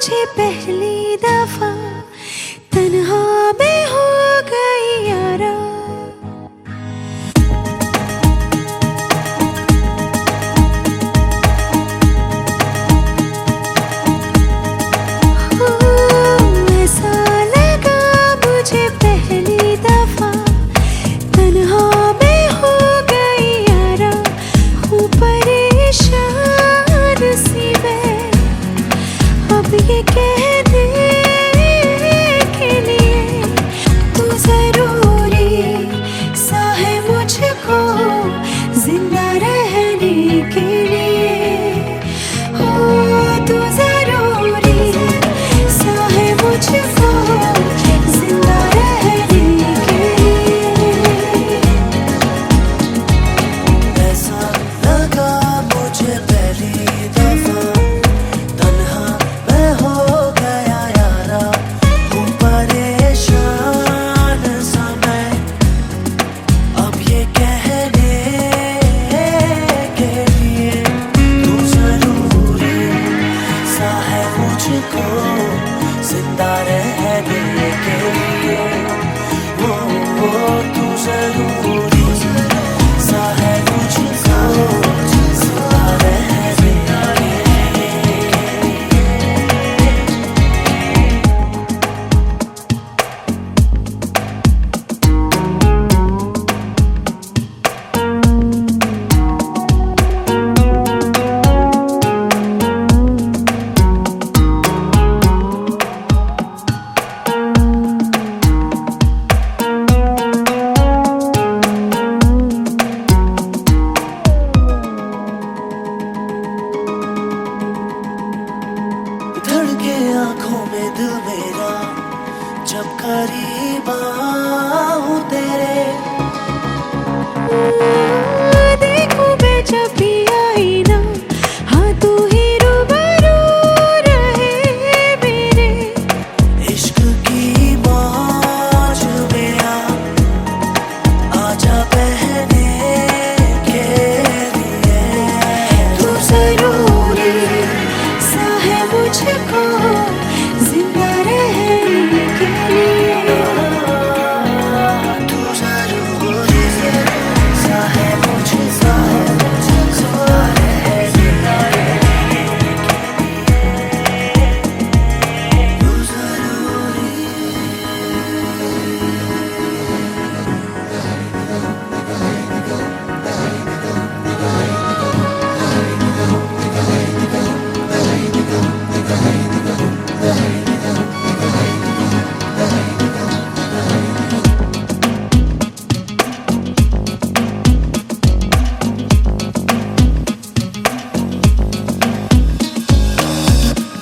मुझे पहली दफा तन्हा में हो गई यारा। ऐसा लगा मुझे पहली दफा तन्हा में हो गई यारा। हूँ परेशान सी मैं अब ये कहने के लिए, तू जरूरी सा है मुझको जिंदा रहने के लिए। हो तू जरूरी सा है मुझको जिंदा रहने के लिए। ऐसा लगा मुझे पहली दफा तन्हा मैं हो गया यारा। हूँ परेशान सा मैं अब ये कहने के लिए, तू जरूरी सा है मुझको जिंदा रहने के लिए। वो तू जरूरी सा है मुझको जिंदा रहने के लिए। धड़के आंखों में दिल मेरा जब करीब आऊं तेरे। देखूं मैं जब भी आई ना, हाँ तू ही रूबरू रहे मेरे। इश्क की मौज में आजा बहने के लिए। तू जरूरी सा है मुझको जिंदा रहने के लिए। तू जरूरी सा है मुझको जिंदा रहने के लिए। तू जरूरी।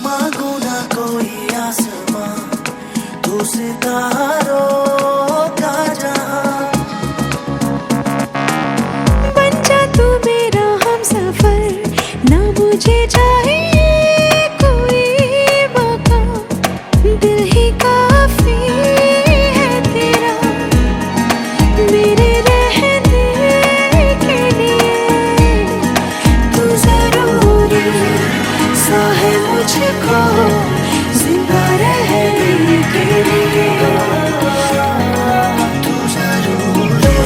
मांगू ना कोई आसमां, तू सितारों का जहां। बन जा तू मेरा हमसफर, ना मुझे चाहिए कोई मकाम। दिल ही काफी है तेरा मेरे रहने के लिए। तू जरूरी सा है मुझको जिंदा रहने के लिए। तू जरूरी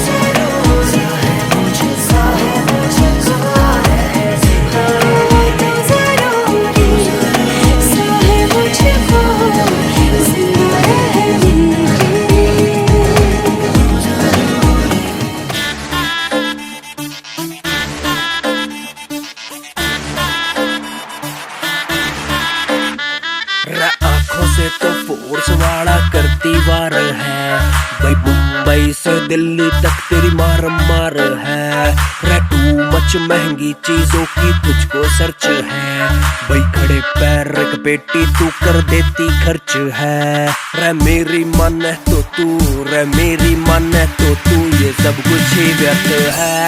सा है मुझको जिंदा रहने के लिए। तू जरूरी सा है मुझको जिंदा रहने के लिए। आंखों से तो फोर्स वाला करती वार है भाई। मुंबई से दिल्ली तक तेरी मार मार है रे। टू मच महंगी चीजों की तुझको सर्च है भाई। खड़े पैर एक बेटी तू कर देती खर्च है रे। मेरी मन है तो तू रे, मेरी मन है तो तू, ये सब कुछ ही व्यर्थ है।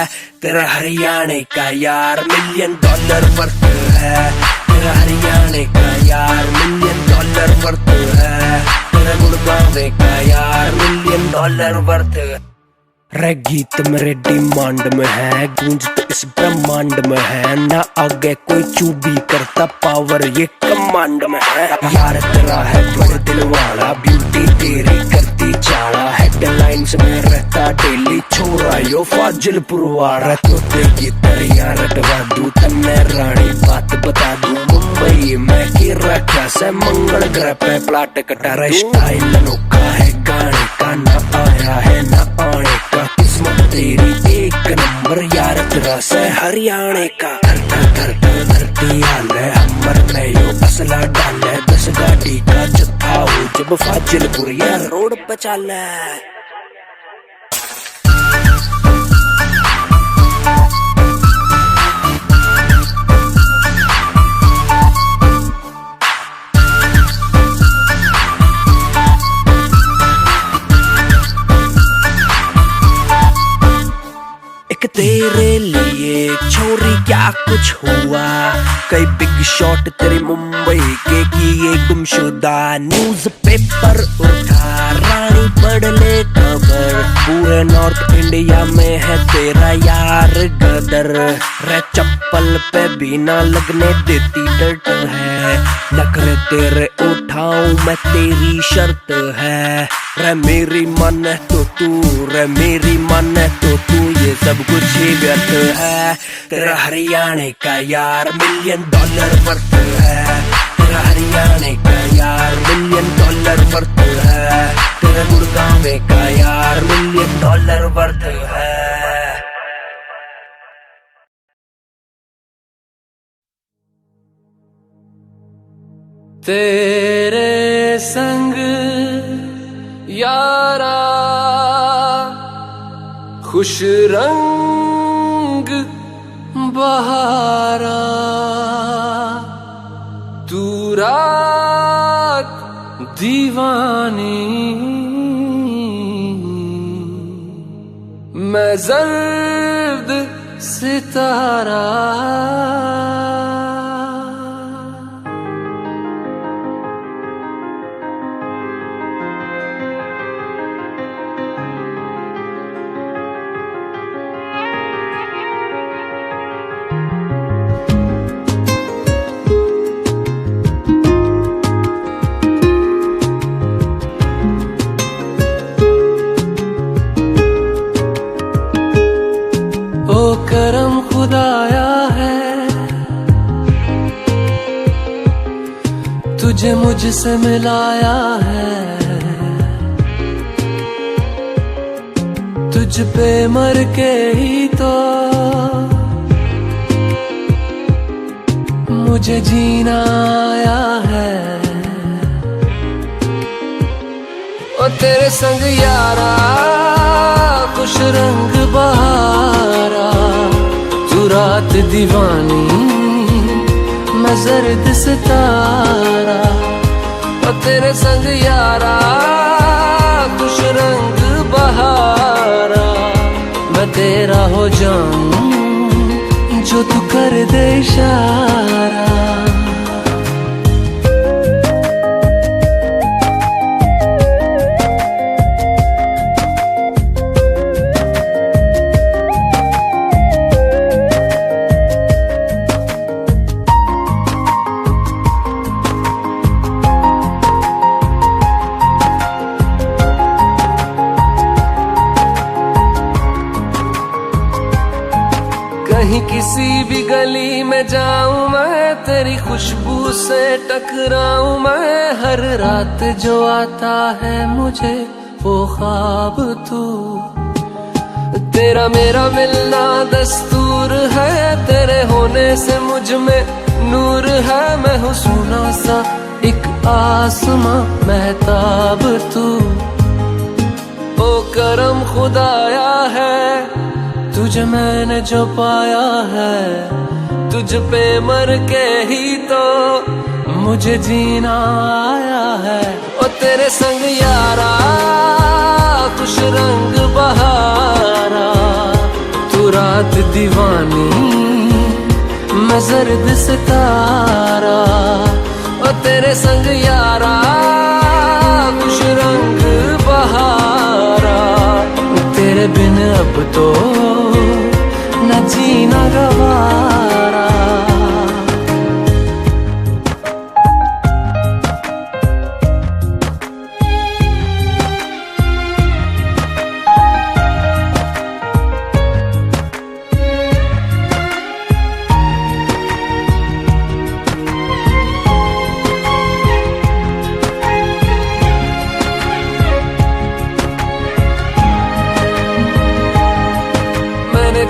तेरा हरियाणा का यार $1,000,000 वर्थ है। तेरा हरियाणा का यार $1,000,000 वर्थ है। तेरा गुड़गांव का यार $1,000,000 वर्थ रे गीत मेरे डिमांड में है, गूंज तो इस ब्रह्मांड में है, ना आगे कोई चूबी करता पावर ये कमांड में है। यार तेरा है बड़े दिल वाला, ब्यूटी तेरी करती चाला, हेडलाइंस में रहता डेली छोरा यो फाजिलपुर वाला। तो तेरी तरिया रटवा दूं तन्ने रानी बात बता दूं, मुंबई में की रखा से मंगल ग्रह पे प्लाट कटा। स्टाइल अनोखा है गाने का, ना आया है ना आने का, किस्मत तेरी एक नंबर यार तेरा से हरियाणे का। धरती हाले हमर में यो असला डाले, 10 गाड़ी का जत्था हो जब फाजिलपुर या रोड पे चाले। तेरे लिए छोरी क्या कुछ हुआ, कई बिग शॉट तेरे मुंबई के किए गुमशुदा। न्यूज पेपर उठा रानी पढ़ ले खबर, पूरे नॉर्थ इंडिया में है तेरा यार गदर। रे चप्पल पे भी ना लगने देती डट है, नखरे तेरे उठाऊं मैं तेरी शर्त है। रे मेरी मन है तो तू, रे मेरी मन है तो तू, ये सब कुछ ही व्यर्थ है। तेरा हरियाणे का यार $1 मिलियन वर्थ है, तेरा हरियाणे का यार $1 मिलियन वर्थ है, तेरा गुड़गांव का यार $1 मिलियन वर्थ है। तेरे संग यारा खुश रंग बहारा, तू रात दीवानी मैं जर्द सितारा। करम खुदाया है तुझे मुझसे मिलाया है, तुझ पे मर के ही तो मुझे जीना आया है। ओ तेरे संग यारा खुश रंग बहारा, तू रात दीवानी मैं जर्द सितारा। और तेरे संग यारा खुश रंग बहारा, मैं तेरा हो जाऊं जो तू कर दे इशारा। कहीं किसी भी गली में जाऊं मैं, तेरी खुशबू से टकराऊं मैं, हर रात जो आता है मुझे वो ख्वाब तू। तेरा मेरा मिलना दस्तूर है, तेरे होने से मुझ में नूर है। मैं हूँ सोना सा एक आसमां महताब तू। ओ करम खुदाया है तुझे मैंने जो पाया है, तुझ पे मर के ही तो मुझे जीना आया है। ओ तेरे संग यारा खुश रंग बहारा, तू रात दीवानी मैं जर्द सितारा। ओ तेरे संग यारा खुश रंग बहारा, तेरे तेरे बिन अब तो न जीना गवारा।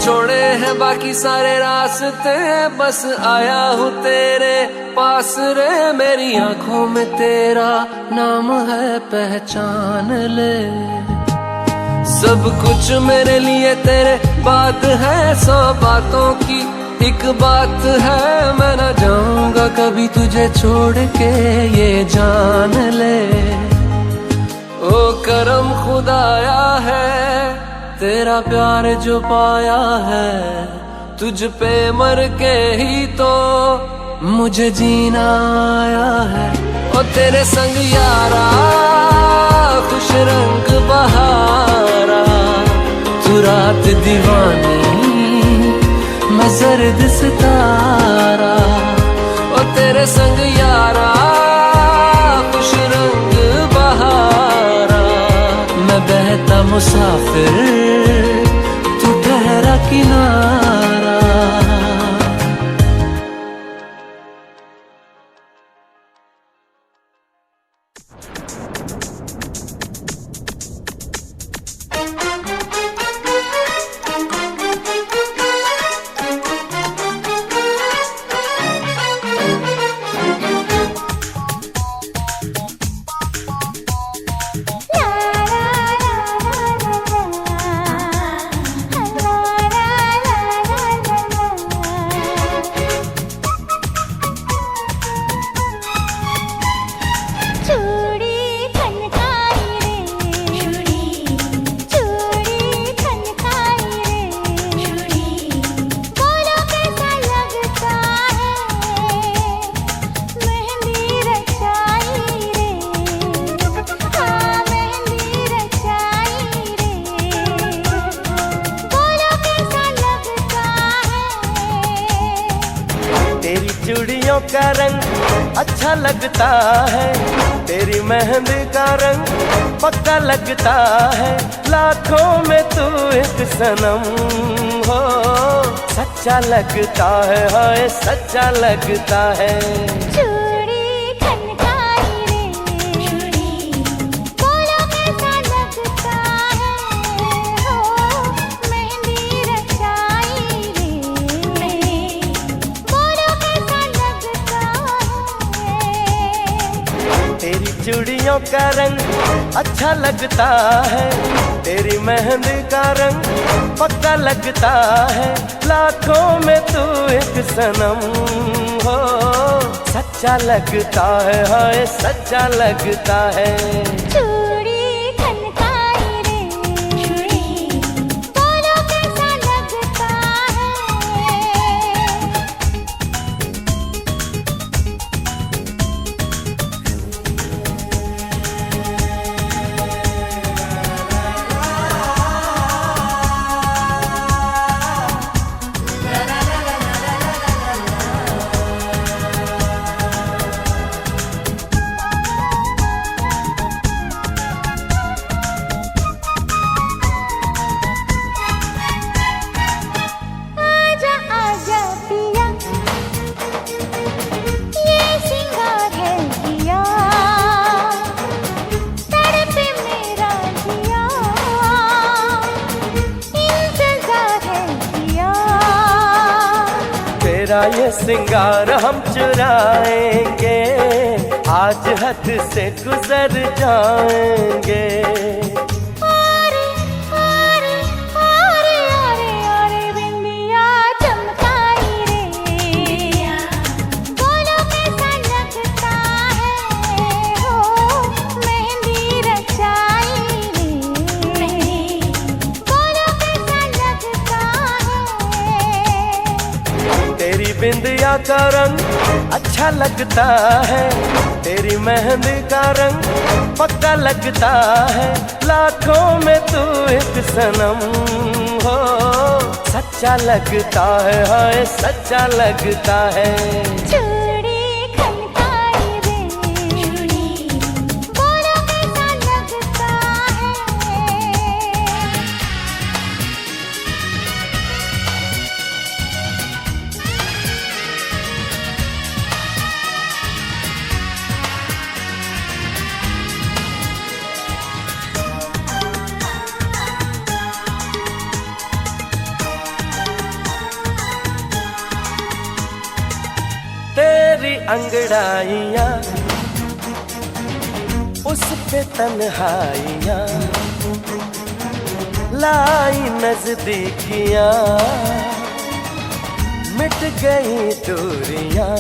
छोड़े हैं बाकी सारे रास्ते, बस आया हूँ तेरे पास रे। मेरी आंखों में तेरा नाम है, पहचान ले। सब कुछ मेरे लिए तेरे बात है, 100 बातों की एक बात है। मैं न जाऊंगा कभी तुझे छोड़ के, ये जान ले। ओ करम खुदाया है तेरा प्यार जो पाया है, तुझ पे मर के ही तो मुझे जीना आया है। ओ तेरे संग यारा खुश रंग बहारा, तू रात दीवानी मैं जर्द सितारा। ओ तेरे संग यारा खुश रंग बहारा, मैं बहता मुसाफिर तू ठहरा किनारा। चूड़ियों का रंग अच्छा लगता है, तेरी मेहंदी का रंग पक्का लगता है। लाखों में तू एक सनम हो, सच्चा लगता है, हाय सच्चा लगता है। चूड़ियों का रंग अच्छा लगता है, तेरी मेहंदी का रंग पक्का लगता है। लाखों में तू एक सनम हो, सच्चा लगता है, हाय सच्चा लगता है। ये सिंगार हम चुराएंगे, आज हद से गुजर जाएंगे। आरे आरे आरे आरे आरे बिंदिया चमकाई रे, बोलो कैसा लगता है हो मेहंदी रचाई रे, बोलो कैसा लगता है। तेरी बिंदिया का रंग अच्छा लगता है, तेरी मेहंदी का रंग पक्का लगता है, लाखों में तू एक सनम हो। सच्चा लगता है, हाय सच्चा लगता है। चूड़ी खनकाई रे, बोलो कैसा लगता है। तेरी अंगड़ाइयाँ उस पे तन्हाइयाँ लाई नजदीकियाँ, मिट गई दूरियाँ।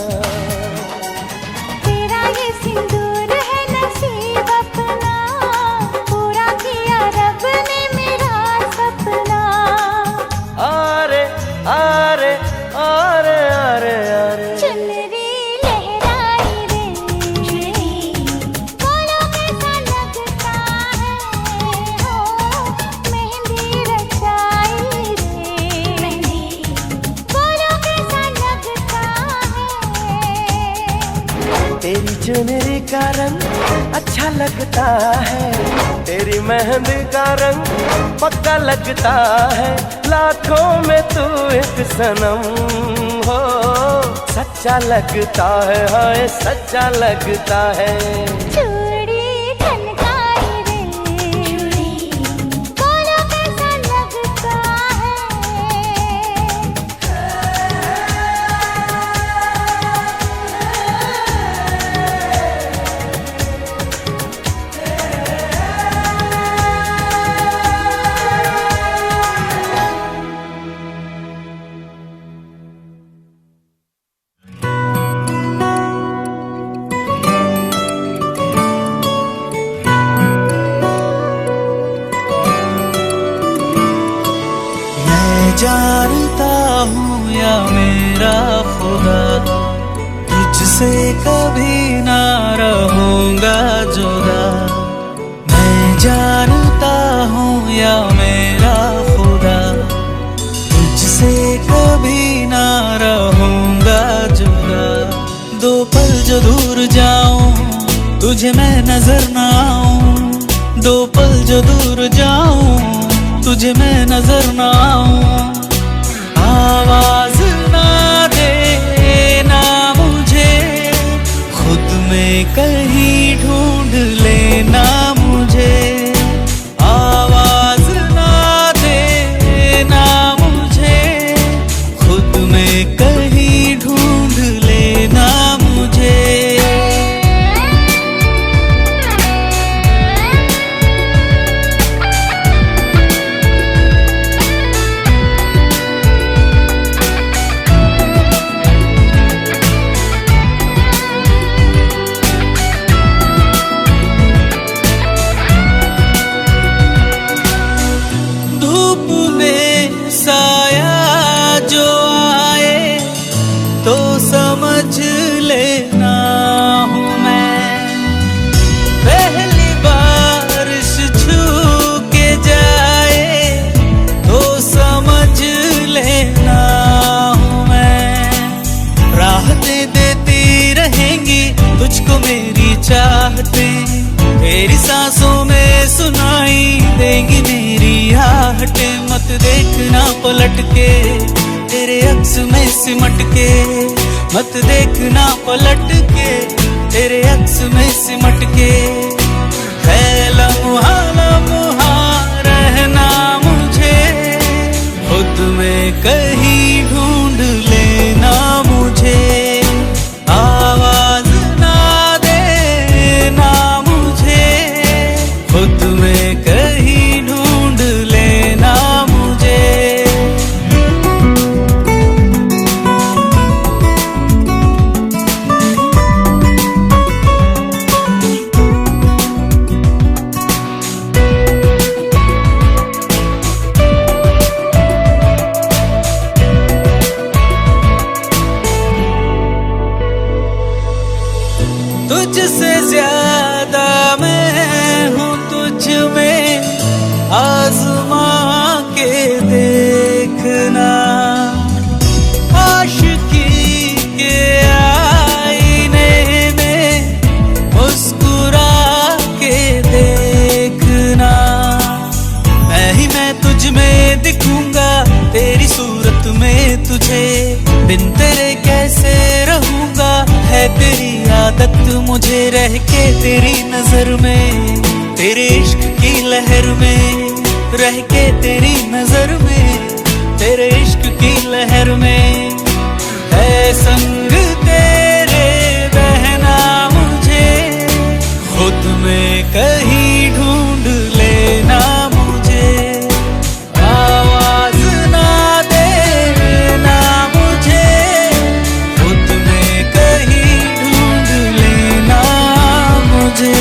तेरा ये सिंदूर है नसीब अपना, पूरा किया रब ने मेरा सपना। आरे आरे आरे आरे आरे चुनरी लहराई रे, बोलो कैसा लगता है। हो मेहंदी रचाई रे, बोलो कैसा लगता है। तेरी चुनरी का रंग अच्छा लगता है, तेरी मेहंदी का रंग पक्का लगता है। लाखों में तू एक सनम हो। सच्चा लगता है, हाय सच्चा लगता है। चूड़ी खनकाई रे, बोलो कैसा लगता है। मैं जानता हूँ या मेरा खुदा, तुझसे कभी ना रहूंगा जुदा। मैं जानता हूँ या मेरा खुदा, तुझसे कभी ना रहूंगा जुदा। दो पल जो दूर जाऊं, तुझे मैं नजर ना आऊं। दो पल जो दूर जाऊं, तुझे मैं नजर ना आऊं। आवाज ना देना मुझे, खुद में कहीं ढूंढ लेना मुझे। आवाज ना देना मुझे, खुद में कहीं ढूंढ लेना मुझे। धूप में साया जो आए तो समझ लेना हूँ मैं। पहली बारिश छू के जाए तो समझ लेना हूँ मैं। राहतें देती रहेंगी तुझको मेरी चाहतें, तेरी सांसों में सुनाई देंगी मेरी आहटें। मत देखना पलट के तेरे अक्स में सिमट के, मत देखना पलट के तेरे अक्स में सिमट के। है लम्हा लम्हा रहना मुझे, खुद में कहीं ढूंढ लेना मुझे। आवाज ना देना मुझे, खुद में कहीं ढूंढ लेना मुझे। ज्यादा मैं हूँ तुझ में, आजमा के देखना। आशिकी के आईने में मुस्कुरा के देखना। मैं ही मैं तुझ में दिखूंगा, तेरी सूरत में तुझे, बिन तेरे कैसे रहूंगा, है तेरी आदत मुझे रह के तेरी नजर में, तेरे इश्क की लहर में रह के तेरी नजर में, तेरे इश्क की लहर में है संग तेरे बहना मुझे, खुद में कहीं ढूंढ लेना मुझे, आवाज ना देना मुझे, खुद में कहीं ढूंढ लेना मुझे।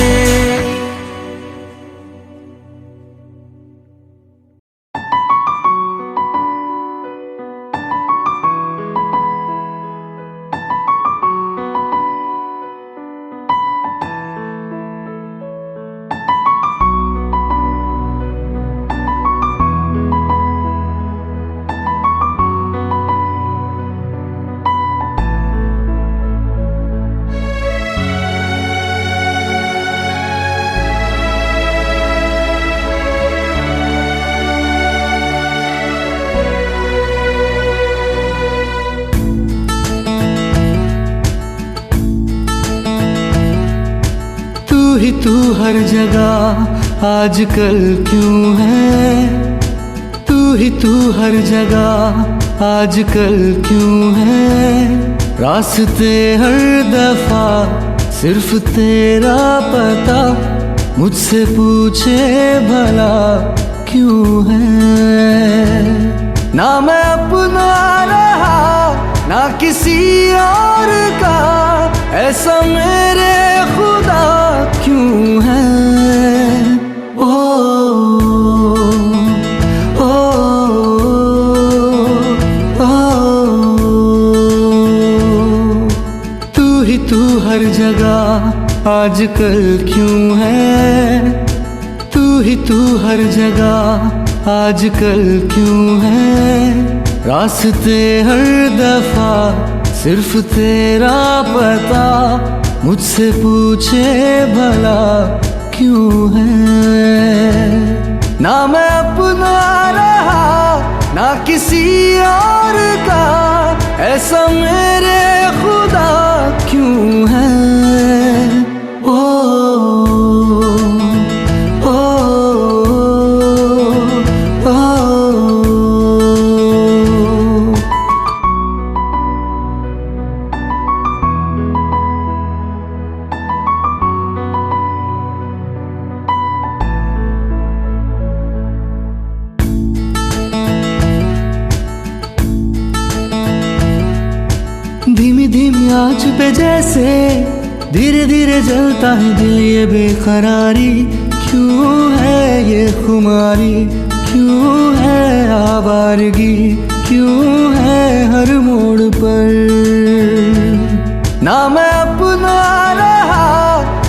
तू हर जगह आजकल क्यों है, तू हर जगह आजकल क्यों है, रास्ते हर दफा सिर्फ तेरा पता, मुझसे पूछे भला क्यों है। ना मैं अपना रहा ना किसी और का, ऐसा मेरे खुदा क्यों है। ओ ओ ओ तू हर जगह आजकल क्यों है, तू हर जगह आजकल क्यों है, रास्ते हर दफा सिर्फ तेरा पता, मुझसे पूछे भला क्यों है। ना मैं अपना रहा ना किसी और का, ऐसा मेरे खुदा क्यों है। ओ ओ ओ धीमी धीमी आंच पे जैसे धीरे धीरे जलता है दिल, ये बेकरारी क्यों है, ये खुमारी क्यों है, आवारगी क्यों है हर मोड़ पर। ना मैं अपना रहा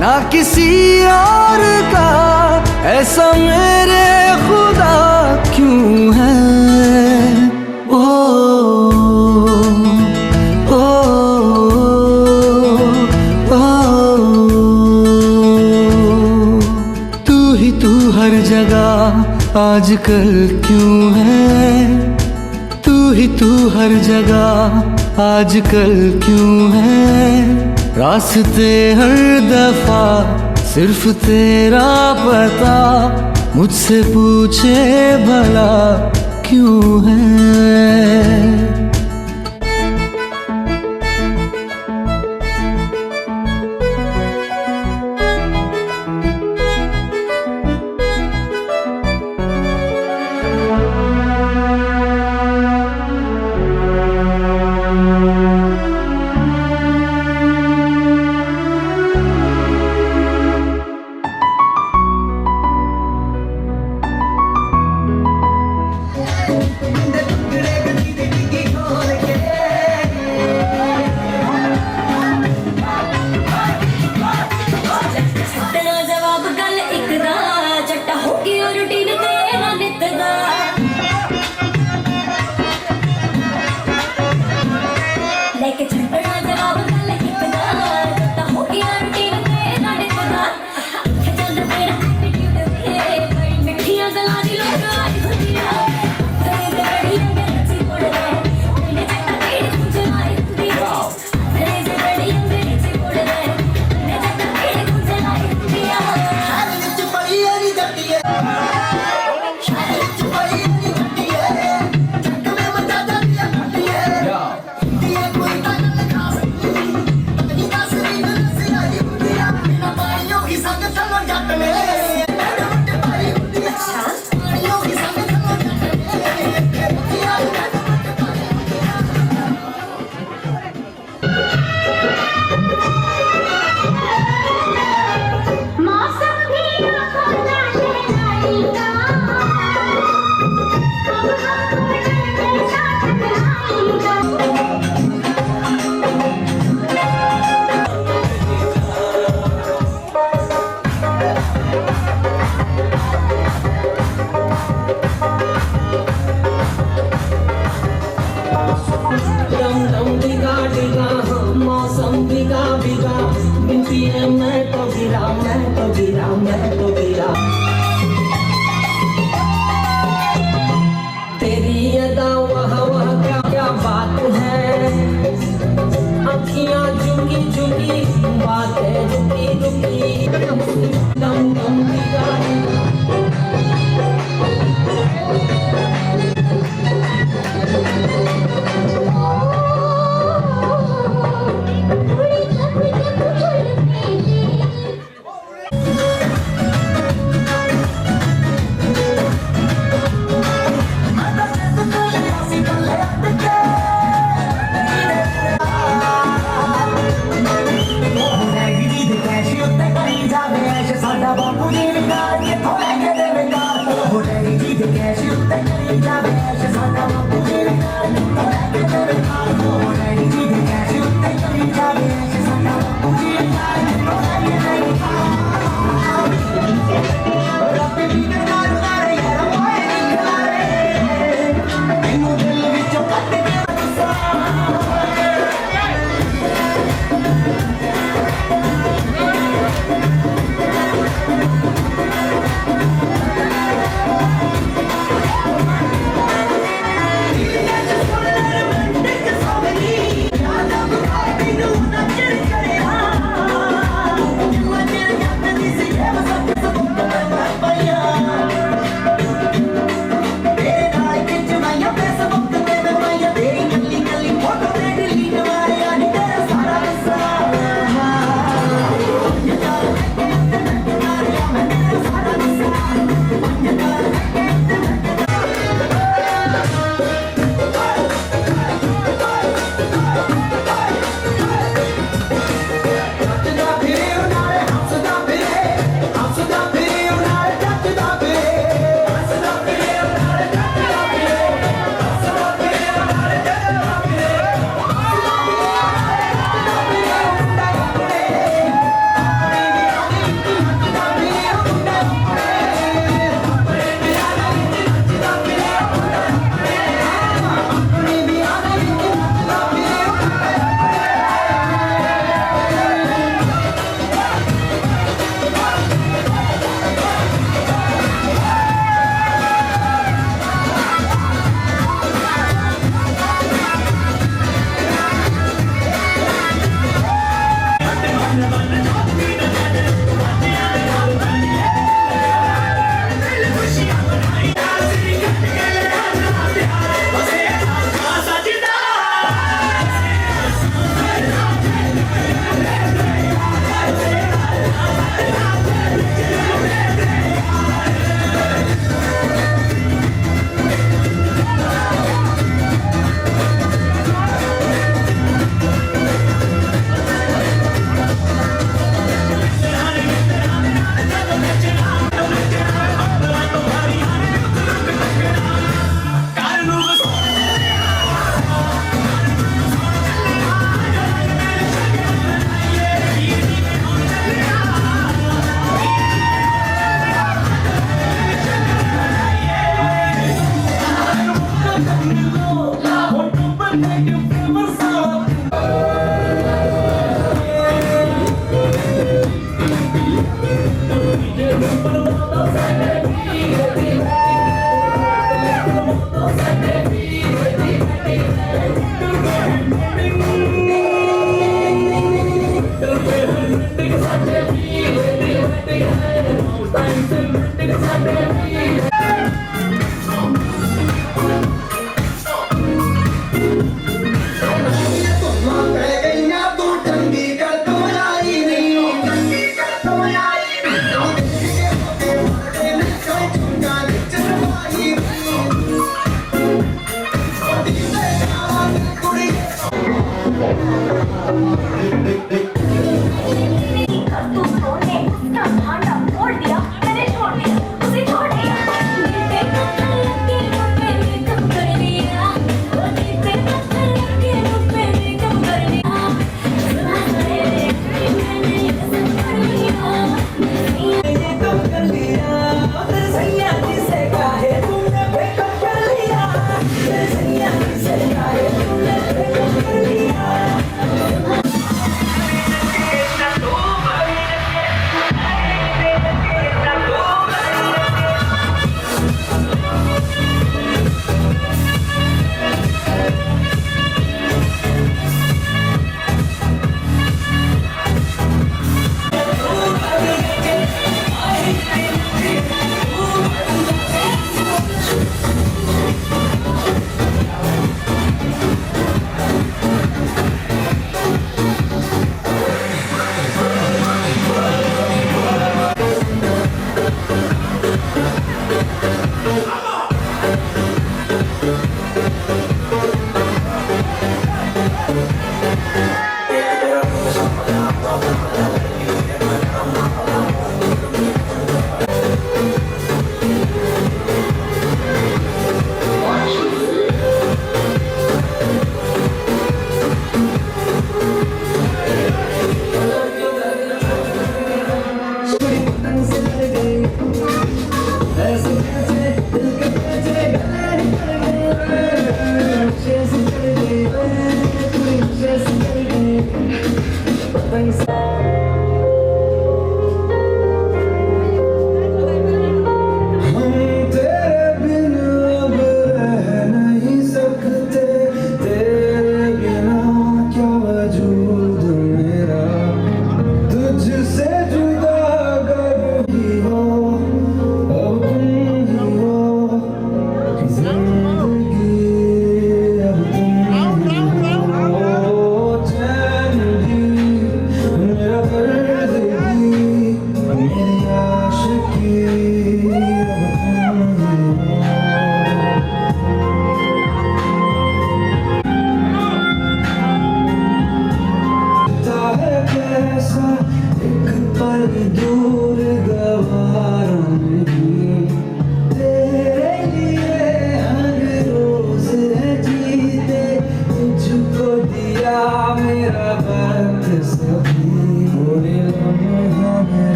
ना किसी और का, ऐसा मेरे खुदा क्यों है। ओ तू हर जगह आजकल क्यों है, तू हर जगह आजकल क्यों है, रास्ते हर दफा सिर्फ तेरा पता, मुझसे पूछे भला क्यों है। मौसम भी आँखों का शहनाई डम डम डिगा डिगा मौसम भिगा भिगा बिनती है मैं तो गिरा मैं तो गिरा मैं तो गिरा तेरी अदा वह क्या क्या बात है अखियां झुकी झुकी बातें रुकी रुकी डम डम डिगा तूने उसका भांडा फोड़ दिया, मैंने छोड़ दिया, उसे छोड़ दिया। दिल पे पत्थर रख के मुझ पे कम कर दिया, वो दिल पे पत्थर रख के मुझ पे कम कर दिया। सुना है मैंने कसम कर लिया, ये कब कर लिया तेरे सैया किसे काहे तूने ब्रेकअप कर लिया, तेरे सैया किसे काहे तूने ब्रेकअप कर लिया।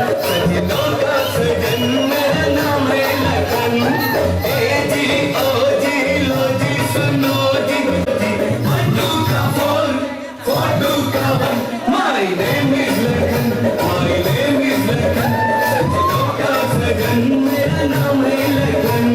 सजनों का सजन मेरा नाम है लगन। ए जी ओ जी लो जी सुनो जी मनु का फोटू का वन। माय नेम इज लगन, माय नेम इज लगन। सजनों का सजन मेरा नाम है लगन।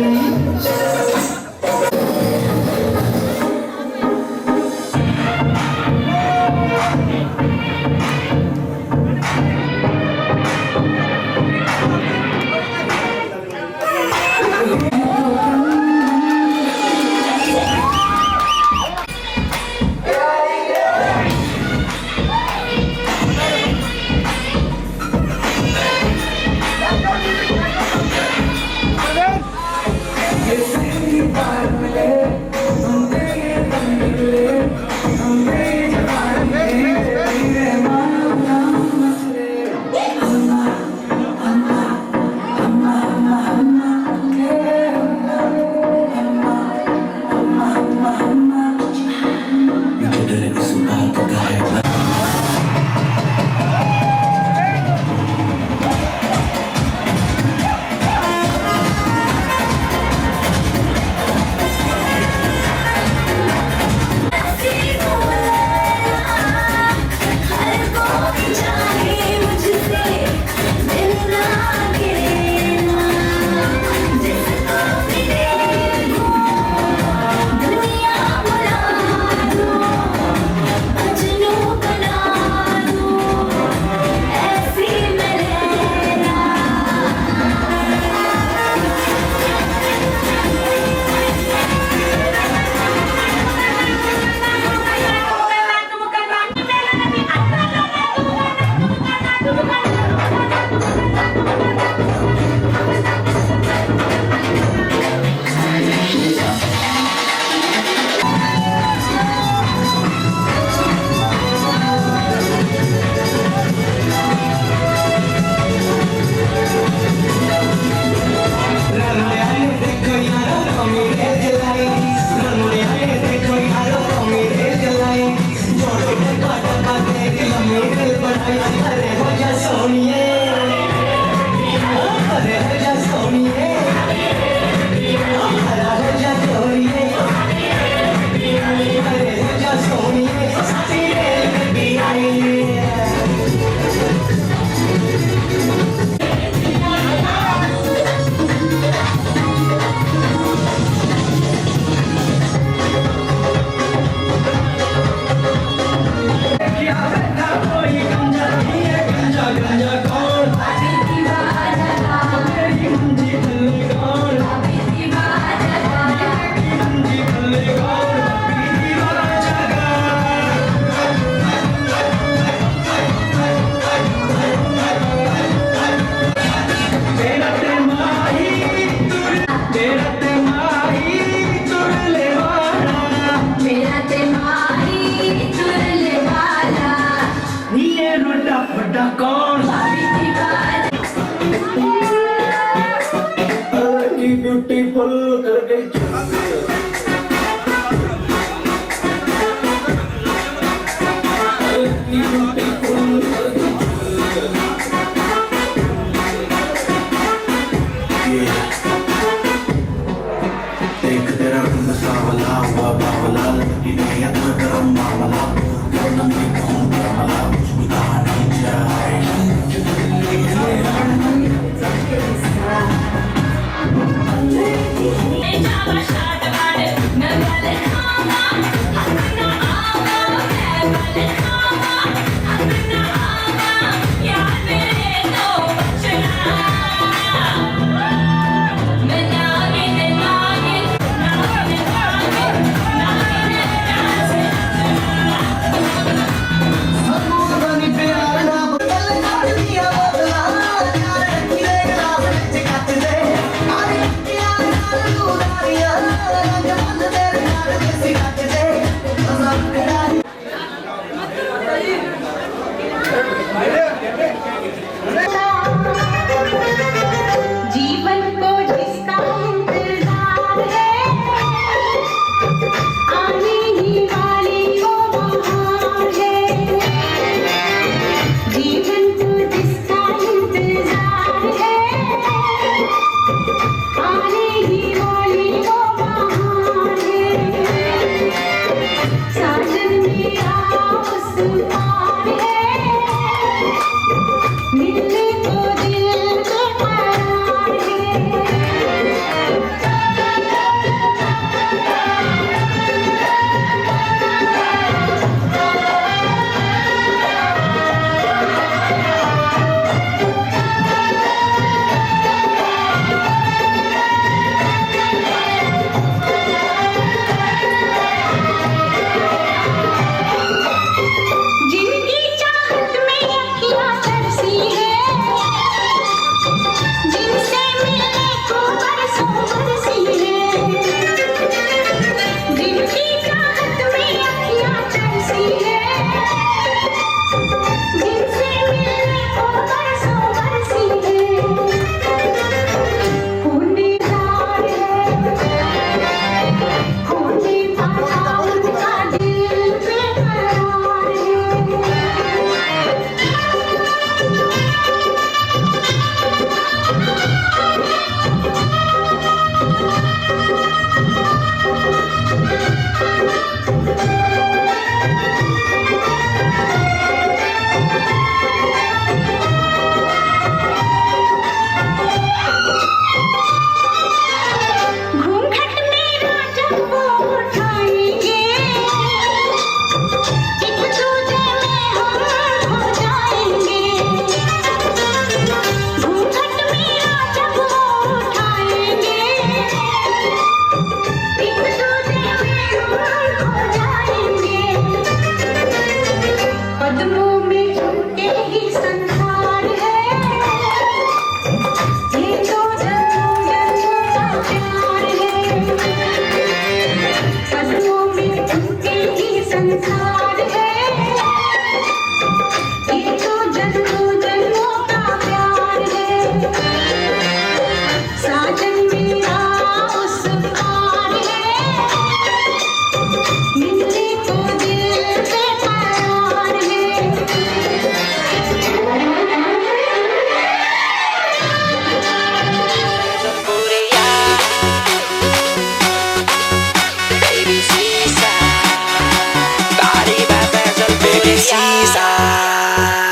सीसाइड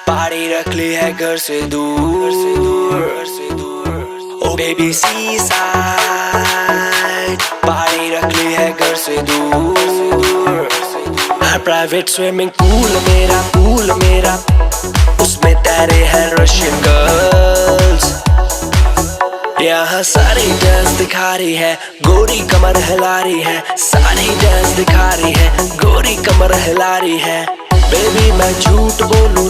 पार्टी रख ली है घर से दूर, ओ बेबी सीसाइड पार्टी रख ली है घर से दूर। प्राइवेट स्विमिंग पूल मेरा उसमें तैरे हैं रशियन गर्ल्स। यहाँ सारी डांस दिखा रही है, गोरी कमर हिला रही है, सारी डांस दिखा रही है, गोरी कमर हिला रही है। बेबी मैं झूठ बोलूं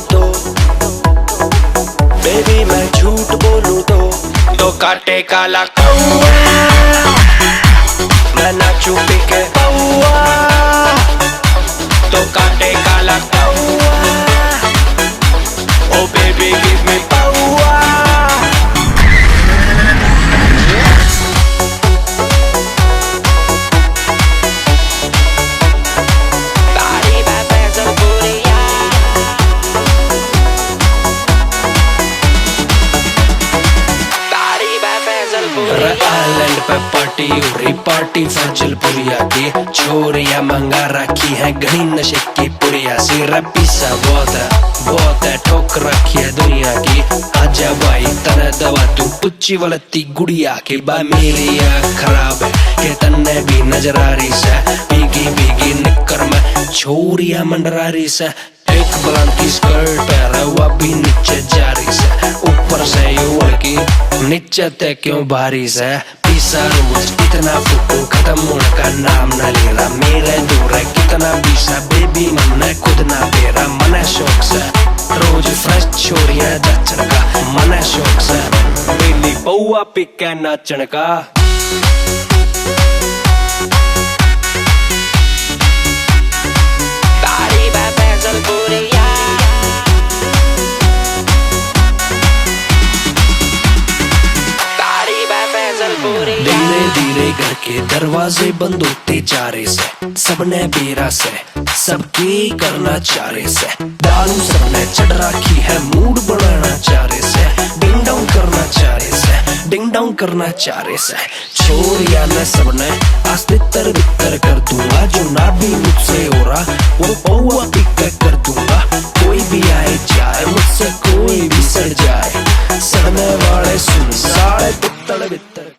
तो काटे काला कौआ, मैं नाचूं पी के पौआ, तो काटे काला कौआ, oh baby give me power। Island पे पार्टी हो रही, पार्टी फजलपुरिया की छोरियां मंगा रखी है घनी नशे की पुड़िया। सिरा पीसा बहुत है ठोक रखी है दुनिया की। आजा भाई तने दवा तू पुच्ची वलती गुड़िया की। बा मेरी आँख खराब है कि तन्ने भी नजर आ रही से, भीगी निकर में छोरियां मंडरा रही से। एक ब्लाउज की स्कर्ट है वो भी नीचे जा रही से, ऊपर से ये लड़की नीचे ते क्यों भारी से। पीसा रोज इतना फुटू खत्म होने का नाम न ले रहा, मेरे दूर है कितना पीसा बेबी मन खुद ना बेरा। मन शौक से रोज फ्रेश छोरियां जचन का, मन शौक से बेली पौआ पिके नाचन का। धीरे धीरे घर के दरवाजे बंद होते जा रहे से, सबने बेरा से सबकी करना चाह रहे से। दारू सबने चढ़ रखी है, मूड बनाना चाह रहे से, डिंग डाउन करना चाह रहे से, डिंग डाउन करना चाह रहे से। छोरिया ने सबने आज तितर बितर कर दूंगा, जो ना भी मुझसे हो रहा वो पौआ पिक कर दूंगा। कोई भी आए जाए मुझसे कोई भी सड़ जाए, सड़ने वाले सुन साढ़े